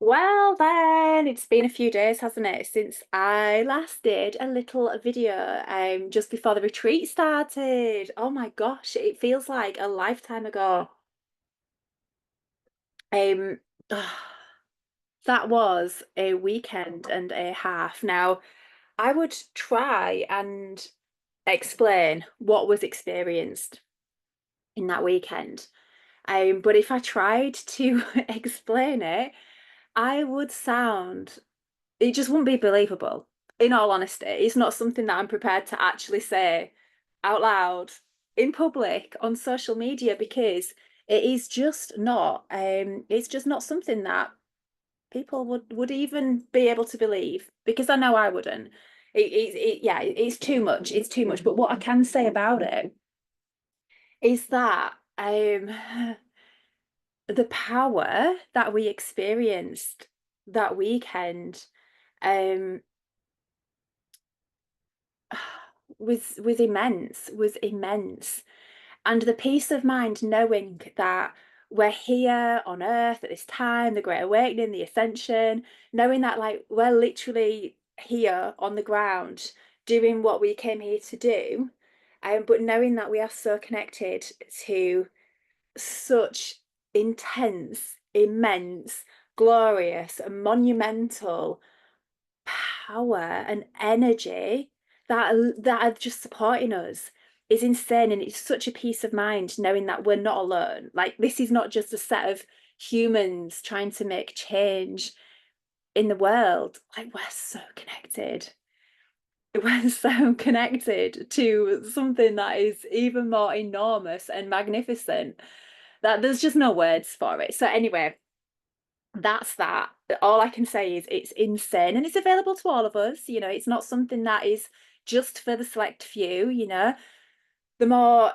Well, then, it's been a few days, hasn't it, since I last did a little video just before the retreat started. Oh my gosh, it feels like a lifetime ago. Um, that was a weekend and a half. Now, I would try and explain what was experienced in that weekend. But if I tried to explain it, I would sound it just wouldn't be believable. In all honesty, it's not something that I'm prepared to actually say out loud in public on social media because it is just not it's just not something that people would even be able to believe because I know I wouldn't. Yeah, it's too much. It's too much. But what I can say about it is that the power that we experienced that weekend um was immense. And the peace of mind knowing that we're here on earth at this time, the Great Awakening, the Ascension, knowing that like we're literally here on the ground doing what we came here to do, but knowing that we are so connected to such intense, immense, glorious, and monumental power and energy that are just supporting us is insane, and it's such a peace of mind knowing that we're not alone. Like this is not just a set of humans trying to make change in the world. Like we're so connected. We're so connected to something that is even more enormous and magnificent that there's just no words for it. So anyway, that's that. All I can say is it's insane and it's available to all of us. It's not something that is just for the select few. The more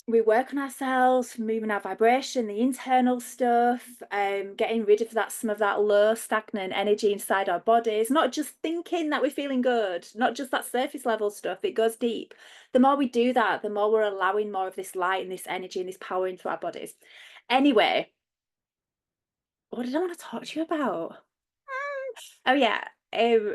we work on ourselves, moving our vibration, the internal stuff, getting rid of some of that low, stagnant energy inside our bodies, not just thinking that we're feeling good, not just that surface level stuff, it goes deep. The more we do that, the more we're allowing more of this light and this energy and this power into our bodies. Anyway, what did I want to talk to you about? Oh yeah. Um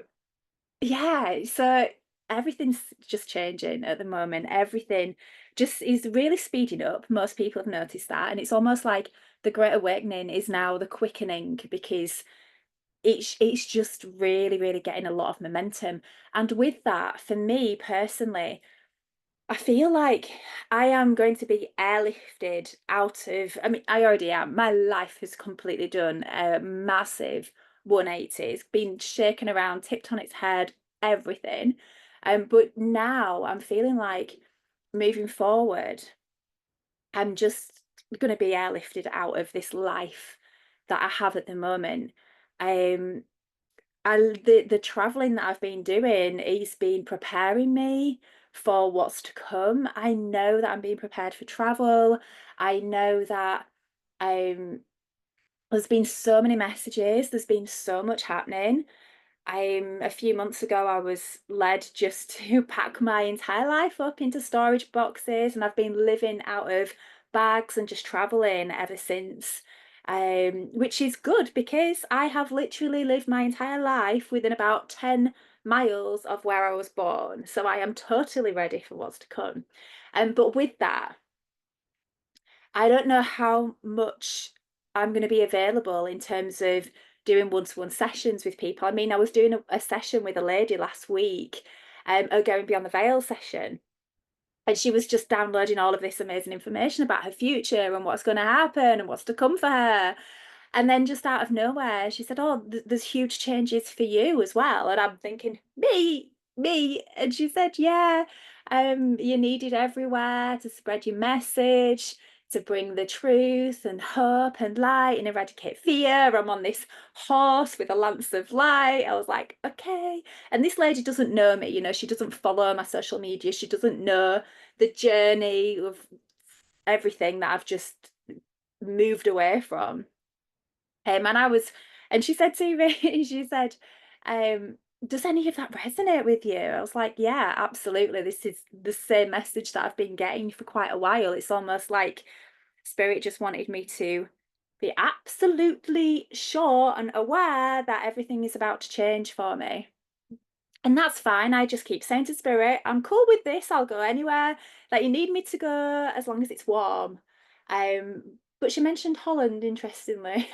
yeah, so everything's just changing at the moment. Everything just is really speeding up. Most people have noticed that. And it's almost like the Great Awakening is now the quickening because it's just really, really getting a lot of momentum. And with that, for me personally, I feel like I am going to be airlifted out of, I mean, I already am. My life has completely done a massive 180. It's been shaken around, tipped on its head, everything. But now I'm feeling like moving forward, I'm just going to be airlifted out of this life that I have at the moment. Um, the traveling that I've been doing has been preparing me for what's to come. I know that I'm being prepared for travel. I know that um there's been so many messages, there's been so much happening. A few months ago I was led just to pack my entire life up into storage boxes, and I've been living out of bags and just traveling ever since. Which is good because I have literally lived my entire life within about 10 miles of where I was born. So I am totally ready for what's to come. But with that, I don't know how much I'm going to be available in terms of doing one-to-one sessions with people. I mean, I was doing a session with a lady last week, a Going Beyond the Veil session, and she was just downloading all of this amazing information about her future and what's going to happen and what's to come for her. And then just out of nowhere, she said, "Oh, there's huge changes for you as well." And I'm thinking, me. And she said, "Yeah, you're needed everywhere to spread your message, to bring the truth and hope and light and eradicate fear. I'm on this horse with a lance of light." I was like, okay. And this lady doesn't know me, she doesn't follow my social media. She doesn't know the journey of everything that I've just moved away from. And and she said to me, she said, does any of that resonate with you? I was like, yeah, absolutely. This is the same message that I've been getting for quite a while. It's almost like Spirit just wanted me to be absolutely sure and aware that everything is about to change for me. And that's fine. I just keep saying to Spirit, I'm cool with this. I'll go anywhere that you need me to go as long as it's warm. But she mentioned Holland, interestingly.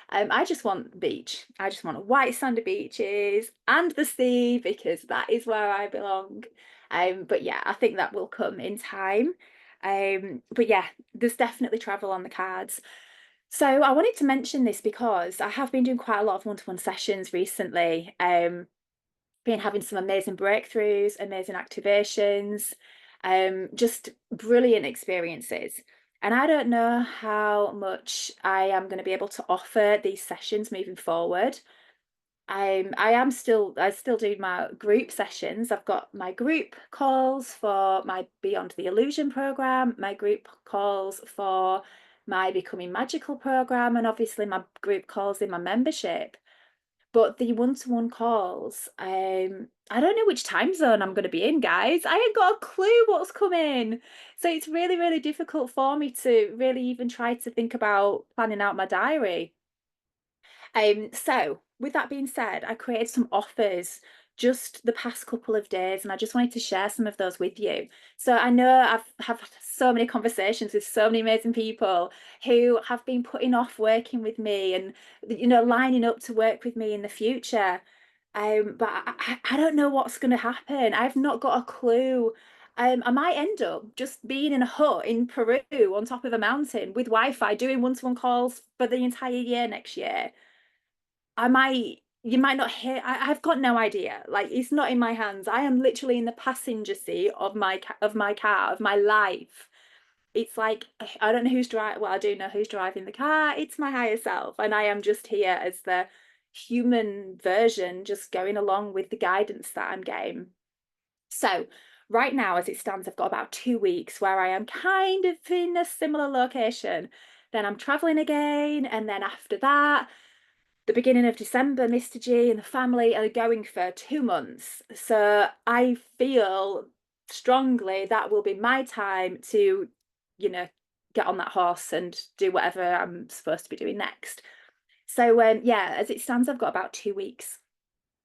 I just want the beach. I just want white sandy beaches and the sea because that is where I belong. But yeah, I think that will come in time. But yeah, there's definitely travel on the cards. So I wanted to mention this because I have been doing quite a lot of one-to-one sessions recently. Been having some amazing breakthroughs, amazing activations, just brilliant experiences. And I don't know how much I am going to be able to offer these sessions moving forward. I still do my group sessions. I've got my group calls for my Beyond the Illusion program, my group calls for my Becoming Magical program, and obviously my group calls in my membership. But the one-to-one calls, I don't know which time zone I'm going to be in, guys. I ain't got a clue what's coming. So it's really, really difficult for me to really even try to think about planning out my diary. So with that being said, I created some offers just the past couple of days, and I just wanted to share some of those with you. So I know I've had so many conversations with so many amazing people who have been putting off working with me and lining up to work with me in the future. But I don't know what's going to happen. I've not got a clue. I might end up just being in a hut in Peru on top of a mountain with Wi-Fi, doing one-to-one calls for the entire year next year. You might not hear, I've got no idea. Like, it's not in my hands. I am literally in the passenger seat of my car, of my life. It's like, I don't know who's driving. Well, I do know who's driving the car. It's my higher self. And I am just here as the human version, just going along with the guidance that I'm getting. So right now, as it stands, I've got about 2 weeks where I am kind of in a similar location. Then I'm traveling again. And then after that, the beginning of December, Mr. G and the family are going for 2 months. So I feel strongly that will be my time to, you know, get on that horse and do whatever I'm supposed to be doing next. So yeah, as it stands, I've got about 2 weeks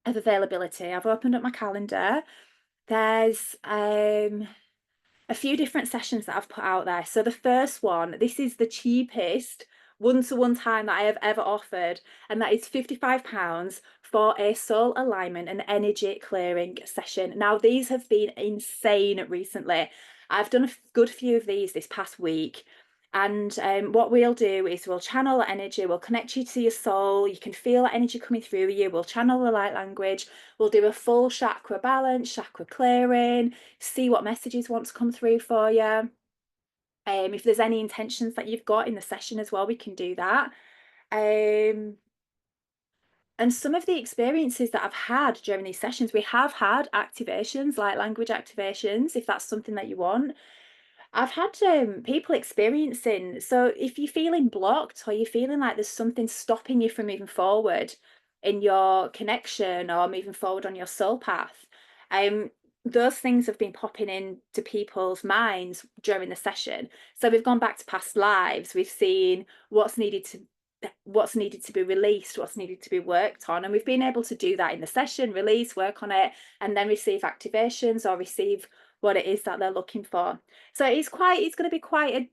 of availability. I've opened up my calendar. There's a few different sessions that I've put out there. So the first one, this is the cheapest one-to-one time that I have ever offered, and that is £55 for a soul alignment and energy clearing session. Now, these have been insane recently. I've done a good few of these this past week. And what we'll do is we'll channel that energy, we'll connect you to your soul. You can feel that energy coming through you. We'll channel the light language. We'll do a full chakra balance, chakra clearing, see what messages want to come through for you. If there's any intentions that you've got in the session as well, we can do that. And some of the experiences that I've had during these sessions, we have had activations, like language activations, if that's something that you want. I've had people experiencing, so if you're feeling blocked or you're feeling like there's something stopping you from moving forward in your connection or moving forward on your soul path, those things have been popping into people's minds during the session. So we've gone back to past lives, we've seen what's needed to be released, what's needed to be worked on, and we've been able to do that in the session, release, work on it, and then receive activations or receive what it is that they're looking for. So it's going to be quite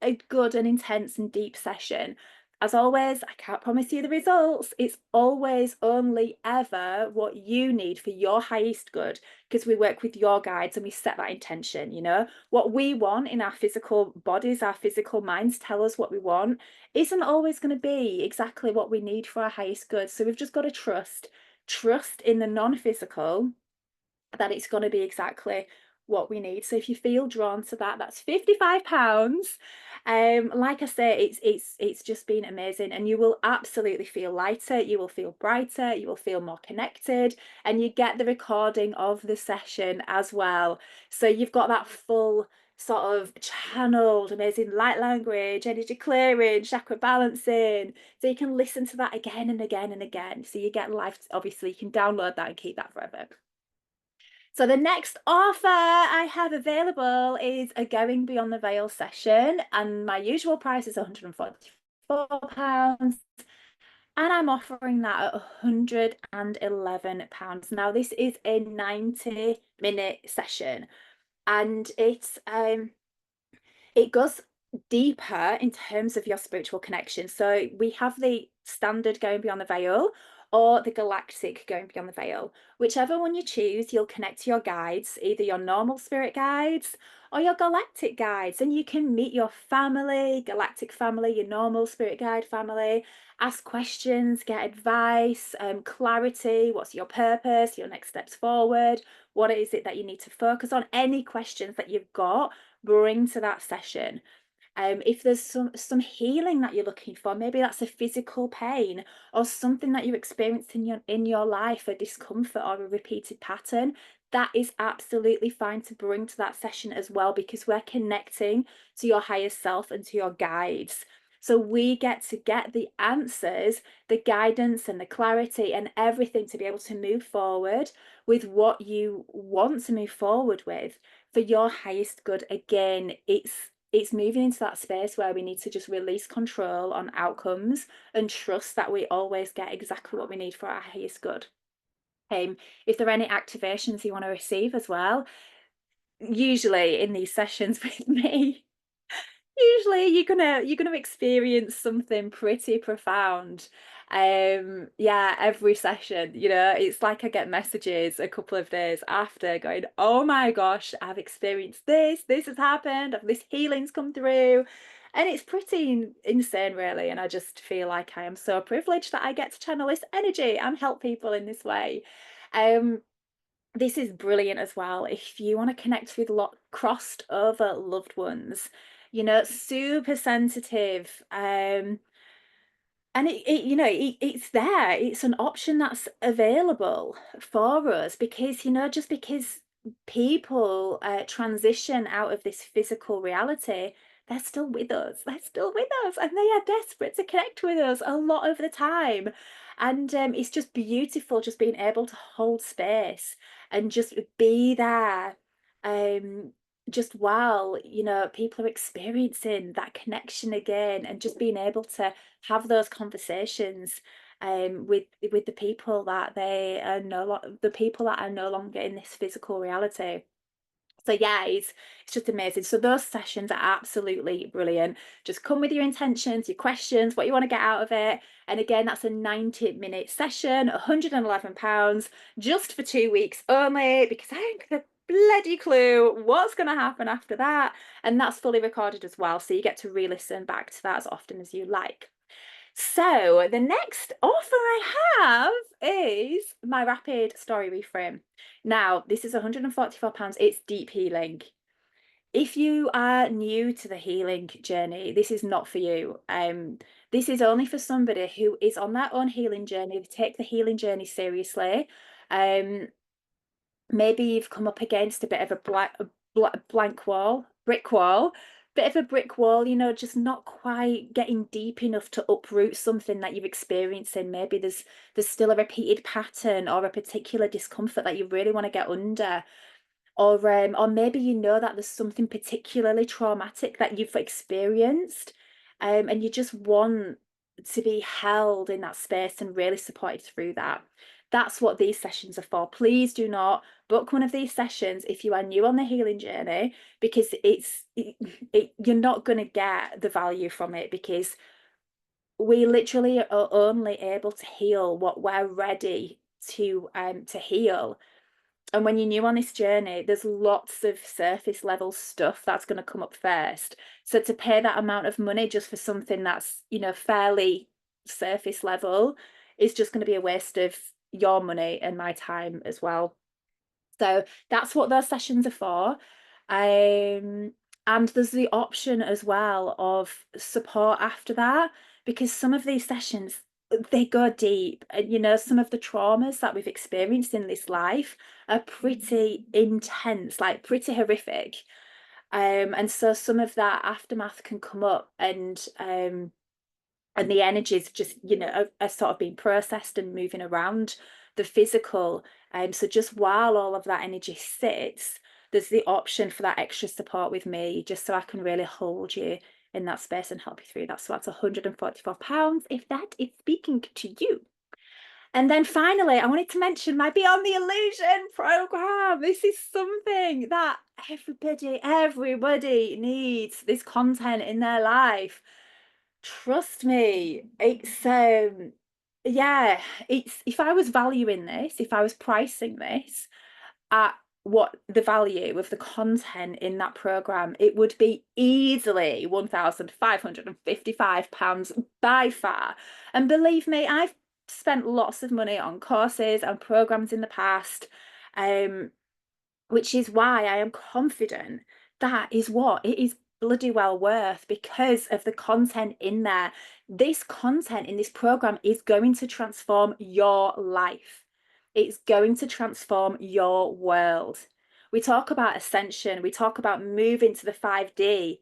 a good and intense and deep session. As always, I can't promise you the results. It's always only ever what you need for your highest good, because we work with your guides and we set that intention. What we want in our physical bodies, our physical minds tell us what we want, isn't always going to be exactly what we need for our highest good. So we've just got to trust in the non-physical, that it's going to be exactly what we need. So if you feel drawn to that, that's £55. Like I say, it's just been amazing, and you will absolutely feel lighter, you will feel brighter, you will feel more connected, and you get the recording of the session as well. So you've got that full sort of channeled amazing light language, energy clearing, chakra balancing, so you can listen to that again and again and again. So you get life. Obviously you can download that and keep that forever. So the next offer I have available is a Going Beyond the Veil session, and my usual price is £144. £154, and I'm offering that at £111. Now, this is a 90-minute session, and it goes deeper in terms of your spiritual connection. So we have the standard going beyond the veil, or the galactic going beyond the veil. Whichever one you choose, you'll connect to your guides, either your normal spirit guides or your galactic guides, and you can meet your family, galactic family, your normal spirit guide family, ask questions, get advice, clarity, what's your purpose, your next steps forward, what is it that you need to focus on, any questions that you've got, bring to that session. If there's some healing that you're looking for, maybe that's a physical pain or something that you experienced in your life, a discomfort or a repeated pattern, that is absolutely fine to bring to that session as well, because we're connecting to your higher self and to your guides. So we get to get the answers, the guidance and the clarity and everything to be able to move forward with what you want to move forward with for your highest good. Again, it's moving into that space where we need to just release control on outcomes and trust that we always get exactly what we need for our highest good. If there are any activations you want to receive as well, usually in these sessions with me, usually you're gonna experience something pretty profound. Yeah, every session, it's like I get messages a couple of days after going, oh my gosh, I've experienced this has happened, this healing's come through, and it's pretty insane, really. And I just feel like I am so privileged that I get to channel this energy and help people in this way. um this is brilliant as well if you want to connect with crossed over loved ones, super sensitive. And it's there, it's an option that's available for us, because just because people transition out of this physical reality, they're still with us and they are desperate to connect with us a lot of the time. And it's just beautiful just being able to hold space and just be there, um just while people are experiencing that connection again, and just being able to have those conversations with the people that the people that are no longer in this physical reality. So yeah, it's just amazing. So those sessions are absolutely brilliant. Just come with your intentions, your questions, what you want to get out of it. And again, that's a 90-minute session, £111, just for 2 weeks only, because I ain't got a bloody clue what's going to happen after that. And that's fully recorded as well, so you get to re-listen back to that as often as you like. So the next offer I have is my rapid story reframe. Now, this is £144. It's deep healing. If you are new to the healing journey, this is not for you. This is only for somebody who is on their own healing journey. They take the healing journey seriously. Maybe you've come up against a bit of a blank wall, brick wall, bit of a brick wall, just not quite getting deep enough to uproot something that you're experiencing. Maybe there's still a repeated pattern or a particular discomfort that you really want to get under. Or maybe that there's something particularly traumatic that you've experienced, and you just want to be held in that space and really supported through that. That's what these sessions are for. Please do not book one of these sessions if you are new on the healing journey, because you're not going to get the value from it, because we literally are only able to heal what we're ready to heal. And when you're new on this journey, there's lots of surface level stuff that's going to come up first. So to pay that amount of money just for something that's, fairly surface level is just going to be a waste of your money and my time as well. So that's what those sessions are for. And there's the option as well of support after that, because some of these sessions, they go deep, and some of the traumas that we've experienced in this life are pretty intense, like pretty horrific. And so some of that aftermath can come up, and the energies just are sort of being processed and moving around the physical. So just while all of that energy sits, there's the option for that extra support with me, just so I can really hold you in that space and help you through that. So that's £144 if that is speaking to you. And then finally, I wanted to mention my Beyond the Illusion program. This is something that everybody needs this content in their life. Trust me, it's yeah, it's, if I was valuing this, if I was pricing this at what the value of the content in that program, it would be easily £1,555 by far. And believe me, I've spent lots of money on courses and programs in the past, which is why I am confident that is what it is bloody well worth, because of the content in there. This content in this program is going to transform your life. It's going to transform your world. We talk about ascension, we talk about moving to the 5D.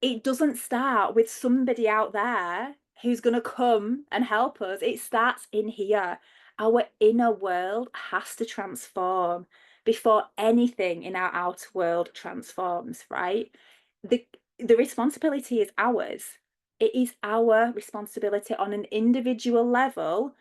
It doesn't start with somebody out there who's going to come and help us. It starts in here. Our inner world has to transform before anything in our outer world transforms, right? The responsibility is ours. It is our responsibility on an individual level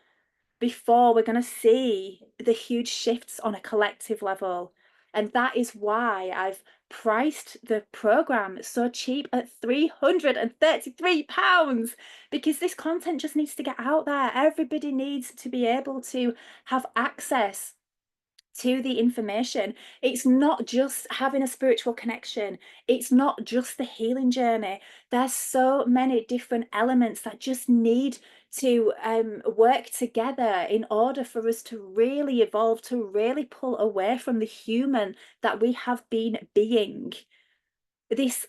before we're going to see the huge shifts on a collective level. And that is why I've priced the program so cheap at £333, because this content just needs to get out there. Everybody needs to be able to have access to the information. It's not just having a spiritual connection. It's not just the healing journey. There's so many different elements that just need to work together in order for us to really evolve, to really pull away from the human that we have been being. This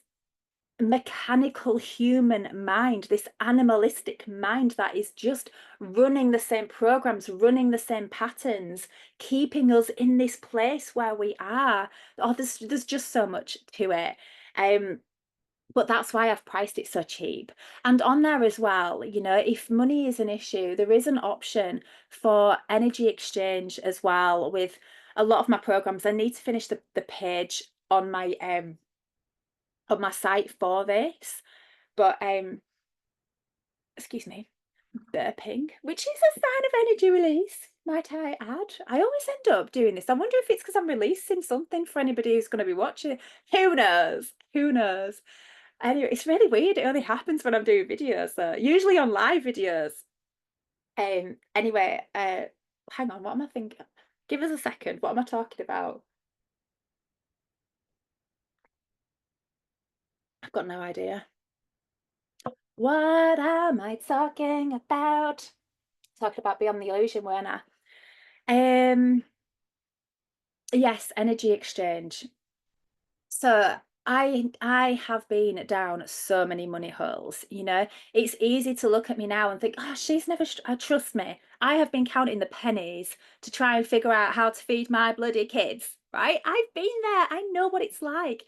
mechanical human mind, this animalistic mind that is just running the same programs, running the same patterns, keeping us in this place where we are. Oh, there's just so much to it. But that's why I've priced it so cheap. And on there as well, you know, if money is an issue, there is an option for energy exchange as well with a lot of my programs. I need to finish the page on my site for this, but excuse me, burping, which is a sign of energy release, might I add. I always end up doing this. I wonder if it's because I'm releasing something for anybody who's going to be watching. Who knows? Who knows? Anyway, it's really weird. It only happens when I'm doing videos, so usually on live videos. Anyway, hang on, what am I thinking? Give us a second. What am I talking about? I've got no idea. What am I talking about? Talking about Beyond the Illusion, weren't I? Yes, energy exchange. So I have been down so many money holes, you know. It's easy to look at me now and think, oh, she's never trust me. I have been counting the pennies to try and figure out how to feed my bloody kids, right? I've been there. I know what it's like.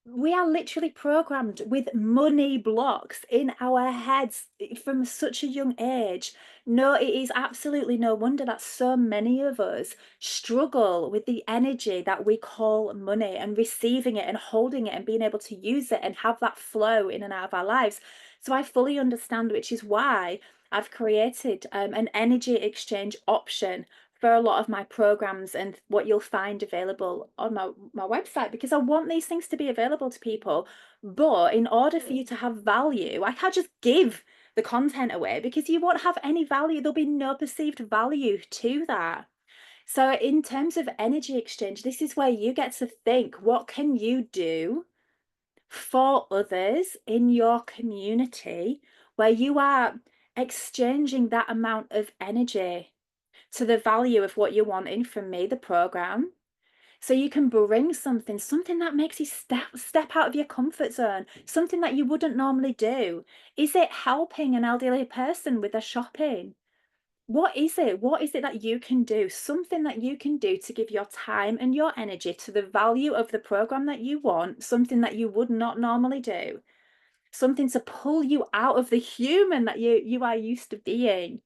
We are literally programmed with money blocks in our heads from such a young age. No, it is absolutely no wonder that so many of us struggle with the energy that we call money, and receiving it and holding it and being able to use it and have that flow in and out of our lives. So I fully understand, which is why I've created an energy exchange option for a lot of my programs and what you'll find available on my website, because I want these things to be available to people. But in order for you to have value, I can't just give the content away, because you won't have any value. There'll be no perceived value to that. So in terms of energy exchange, this is where you get to think, what can you do for others in your community where you are exchanging that amount of energy to the value of what you're wanting from me, the program. So you can bring something that makes you step out of your comfort zone, something that you wouldn't normally do. Is it helping an elderly person with their shopping? What is it? What is it that you can do? Something that you can do to give your time and your energy to the value of the program that you want, something that you would not normally do, something to pull you out of the human that you are used to being.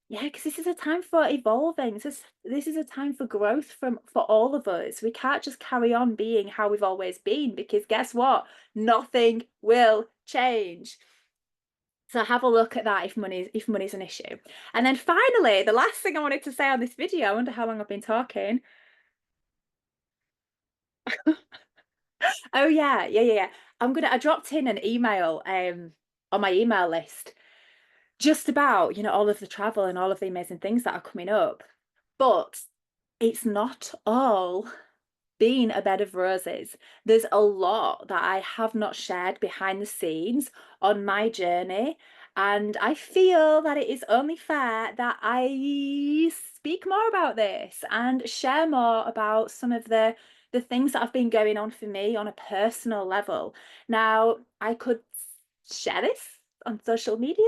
Yeah, because this is a time for evolving. This is a time for growth for all of us. We can't just carry on being how we've always been, because guess what? Nothing will change. So have a look at that if money's an issue. And then finally, the last thing I wanted to say on this video, I wonder how long I've been talking. Oh yeah. I dropped in an email on my email list just about, all of the travel and all of the amazing things that are coming up. But it's not all been a bed of roses. There's a lot that I have not shared behind the scenes on my journey. And I feel that it is only fair that I speak more about this and share more about some of the things that have been going on for me on a personal level. Now, I could share this on social media,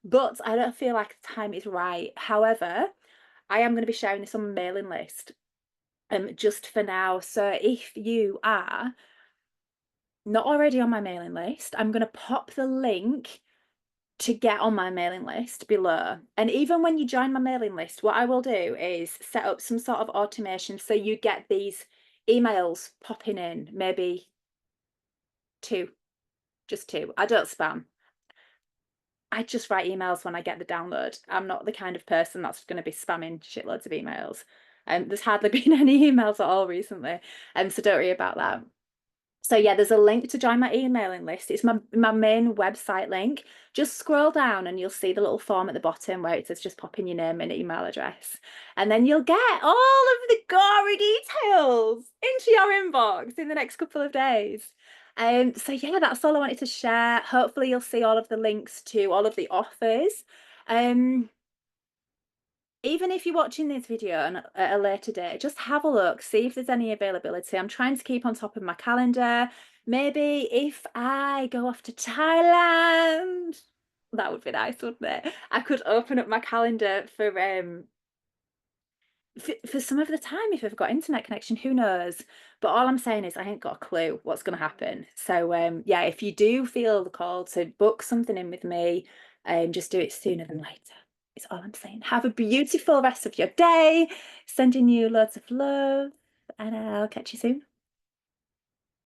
but I don't feel like the time is right. However, I am going to be sharing this on my mailing list just for now. So if you are not already on my mailing list, I'm going to pop the link to get on my mailing list below. And even when you join my mailing list, what I will do is set up some sort of automation so you get these emails popping in, maybe two, just two. I don't spam. I just write emails when I get the download. I'm not the kind of person that's going to be spamming shitloads of emails. And there's hardly been any emails at all recently. So don't worry about that. So yeah, there's a link to join my emailing list. It's my main website link. Just scroll down and you'll see the little form at the bottom where it says just pop in your name and email address. And then you'll get all of the gory details into your inbox in the next couple of days. So yeah, that's all I wanted to share. Hopefully you'll see all of the links to all of the offers. Um, Even if you're watching this video at a later date, just have a look, see if there's any availability. I'm trying to keep on top of my calendar. Maybe if I go off to Thailand, that would be nice, wouldn't it? I could open up my calendar for some of the time if I've got internet connection, who knows? But all I'm saying is I ain't got a clue what's going to happen. So yeah, if you do feel the call to book something in with me, just do it sooner than later. Is all I'm saying. Have a beautiful rest of your day. Sending you loads of love, and I'll catch you soon.